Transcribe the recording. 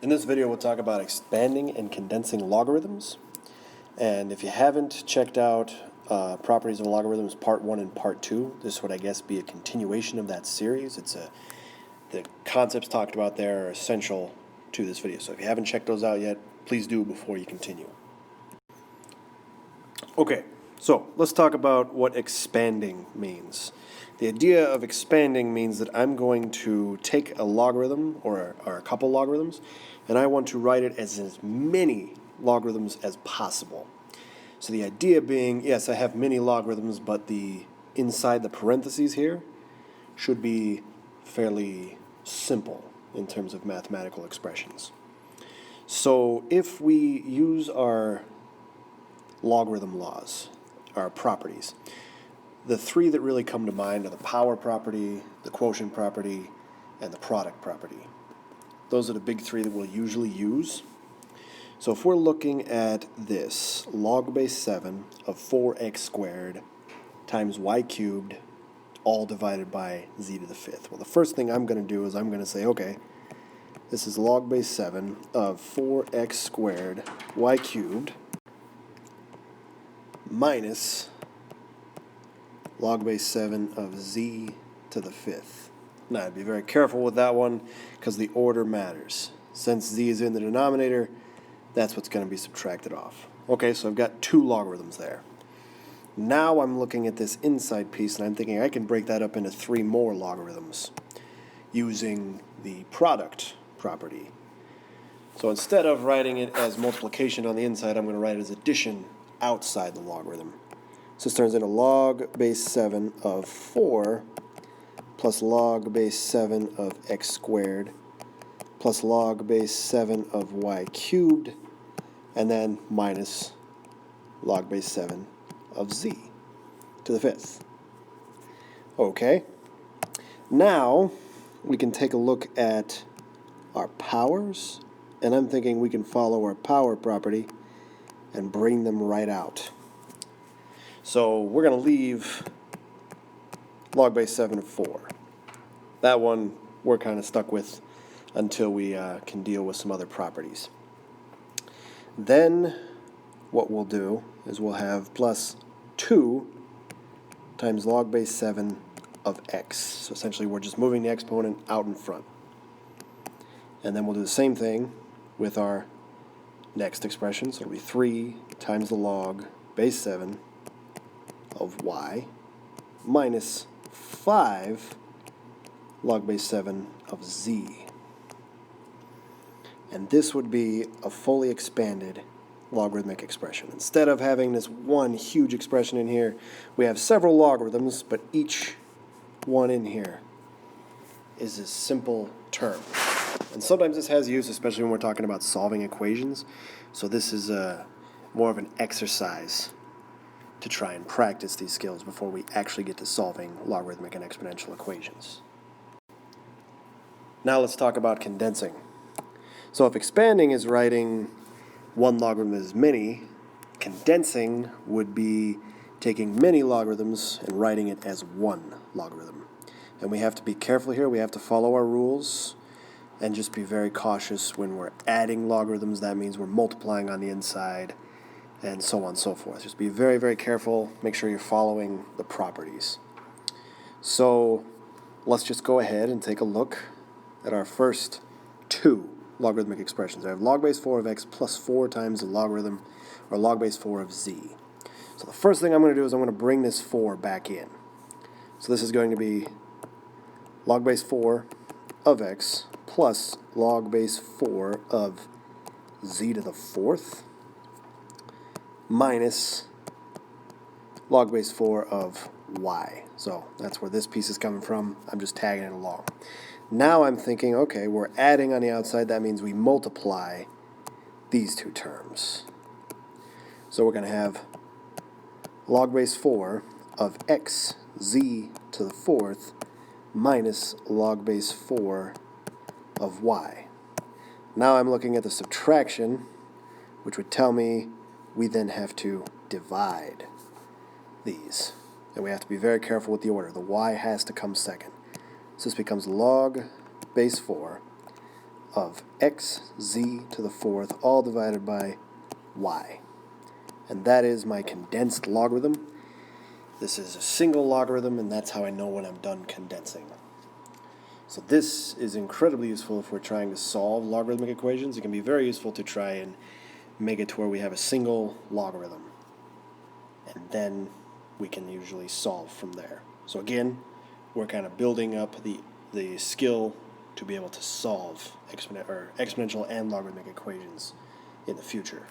In this video, we'll talk about expanding and condensing logarithms. And if you haven't checked out Properties of Logarithms Part 1 and Part 2, this would, I guess, be a continuation of that series. The concepts talked about there are essential to this video. So if you haven't checked those out yet, please do before you continue. Okay, so let's talk about what expanding means. The idea of expanding means that I'm going to take a logarithm or a couple logarithms, and I want to write it as many logarithms as possible. So the idea being, yes, I have many logarithms, but inside the parentheses here should be fairly simple in terms of mathematical expressions. So if we use our logarithm laws, our properties, the three that really come to mind are the power property, the quotient property, and the product property. Those are the big three that we'll usually use. So if we're looking at this, log base 7 of 4x squared times y cubed, all divided by z to the fifth. Well, the first thing I'm going to do is I'm going to say, okay, this is log base 7 of 4x squared y cubed minus log base 7 of z to the fifth. Now, I'd be very careful with that one because the order matters. Since z is in the denominator, that's what's going to be subtracted off. Okay, so I've got two logarithms there. Now I'm looking at this inside piece and I'm thinking I can break that up into three more logarithms using the product property. So instead of writing it as multiplication on the inside, I'm going to write it as addition outside the logarithm. So this turns into log base 7 of 4 plus log base 7 of x squared plus log base 7 of y cubed, and then minus log base 7 of z to the fifth. Okay, now we can take a look at our powers, and I'm thinking we can follow our power property and bring them right out. So we're going to leave log base 7 of 4. That one we're kind of stuck with until we can deal with some other properties. Then what we'll do is we'll have plus 2 times log base 7 of x. So essentially we're just moving the exponent out in front. And then we'll do the same thing with our next expression. So it'll be 3 times the log base 7 of y minus 5 log base 7 of z. And this would be a fully expanded logarithmic expression. Instead of having this one huge expression in here, we have several logarithms, but each one in here is a simple term. And sometimes this has use, especially when we're talking about solving equations. So this is more of an exercise to try and practice these skills before we actually get to solving logarithmic and exponential equations. Now let's talk about condensing. So if expanding is writing one logarithm as many, condensing would be taking many logarithms and writing it as one logarithm. And we have to be careful here. We have to follow our rules and just be very cautious when we're adding logarithms. That means we're multiplying on the inside, and so on and so forth. Just be very, very careful. Make sure you're following the properties. So let's just go ahead and take a look at our first two logarithmic expressions. I have log base 4 of x plus 4 times the logarithm, or log base 4 of z. So the first thing I'm going to do is I'm going to bring this 4 back in. So this is going to be log base 4 of x plus log base 4 of z to the fourth minus log base 4 of y. So that's where this piece is coming from. I'm just tagging it along. Now I'm thinking, okay, we're adding on the outside. That means we multiply these two terms. So we're going to have log base 4 of x z to the fourth minus log base 4 of y. Now I'm looking at the subtraction, which would tell me we then have to divide these. And we have to be very careful with the order. The y has to come second. So this becomes log base 4 of xz to the fourth, all divided by y. And that is my condensed logarithm. This is a single logarithm, and that's how I know when I'm done condensing. So this is incredibly useful if we're trying to solve logarithmic equations. It can be very useful to try and make it to where we have a single logarithm. And then we can usually solve from there. So again, we're kind of building up the skill to be able to solve exponential and logarithmic equations in the future.